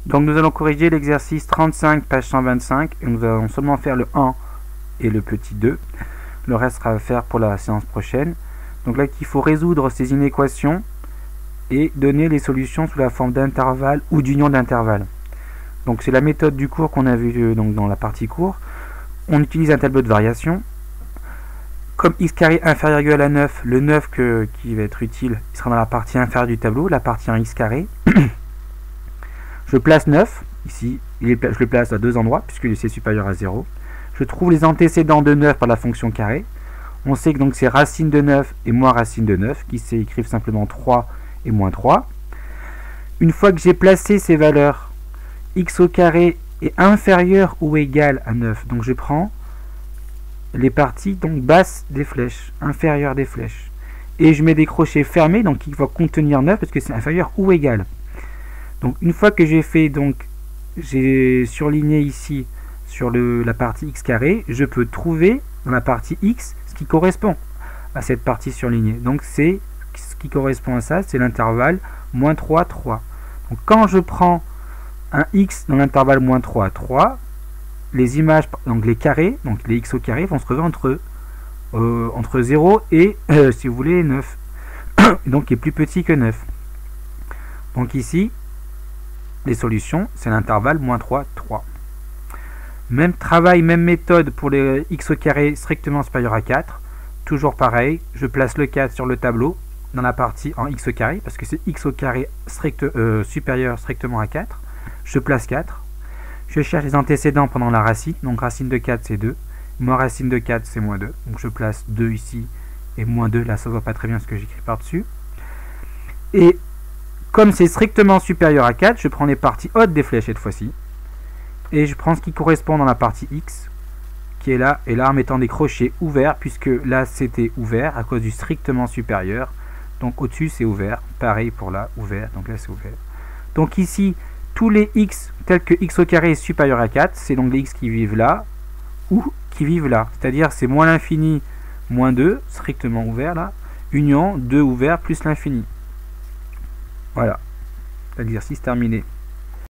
Donc nous allons corriger l'exercice 35, page 125, et nous allons seulement faire le 1 et le petit 2. Le reste sera à faire pour la séance prochaine. Donc là, il faut résoudre ces inéquations et donner les solutions sous la forme d'intervalle ou d'union d'intervalle. Donc c'est la méthode du cours qu'on a vu donc dans la partie cours. On utilise un tableau de variation. Comme x carré inférieur ou égal à 9, le 9 qui va être utile, il sera dans la partie inférieure du tableau, la partie en x carré. Je place 9, ici, je le place à deux endroits, puisque c'est supérieur à 0. Je trouve les antécédents de 9 par la fonction carré. On sait que donc c'est racine de 9 et moins racine de 9, qui s'écrivent simplement 3 et moins 3. Une fois que j'ai placé ces valeurs, x au carré est inférieur ou égal à 9, donc je prends les parties donc basses des flèches, inférieures des flèches. Et je mets des crochets fermés, donc qui vont contenir 9 parce que c'est inférieur ou égal. Donc une fois que j'ai fait, donc j'ai surligné ici sur la partie x carré, je peux trouver dans la partie x ce qui correspond à cette partie surlignée. Donc c'est ce qui correspond à ça, c'est l'intervalle moins 3, 3. Donc quand je prends un x dans l'intervalle moins 3, 3, les images, donc les carrés, donc les x au carré vont se trouver entre 0 et, si vous voulez, 9. Donc qui est plus petit que 9. Donc ici, les solutions, c'est l'intervalle moins 3, 3. Même travail, même méthode pour les x au carré strictement supérieur à 4. Toujours pareil, je place le 4 sur le tableau, dans la partie en x au carré, parce que c'est x au carré supérieur strictement à 4. Je place 4. Je cherche les antécédents pendant la racine. Donc racine de 4 c'est 2. Moins racine de 4 c'est moins 2. Donc je place 2 ici et moins 2. Là ça ne voit pas très bien ce que j'écris par-dessus. Et comme c'est strictement supérieur à 4, je prends les parties hautes des flèches cette fois-ci. Et je prends ce qui correspond dans la partie x, qui est là. Et là en mettant des crochets ouverts, puisque là c'était ouvert à cause du strictement supérieur. Donc au-dessus c'est ouvert. Pareil pour là, ouvert. Donc là c'est ouvert. Donc ici, tous les x tels que x au carré est supérieur à 4, c'est donc les x qui vivent là ou qui vivent là. C'est-à-dire c'est moins l'infini moins 2, strictement ouvert là, union 2 ouvert plus l'infini. Voilà, l'exercice terminé.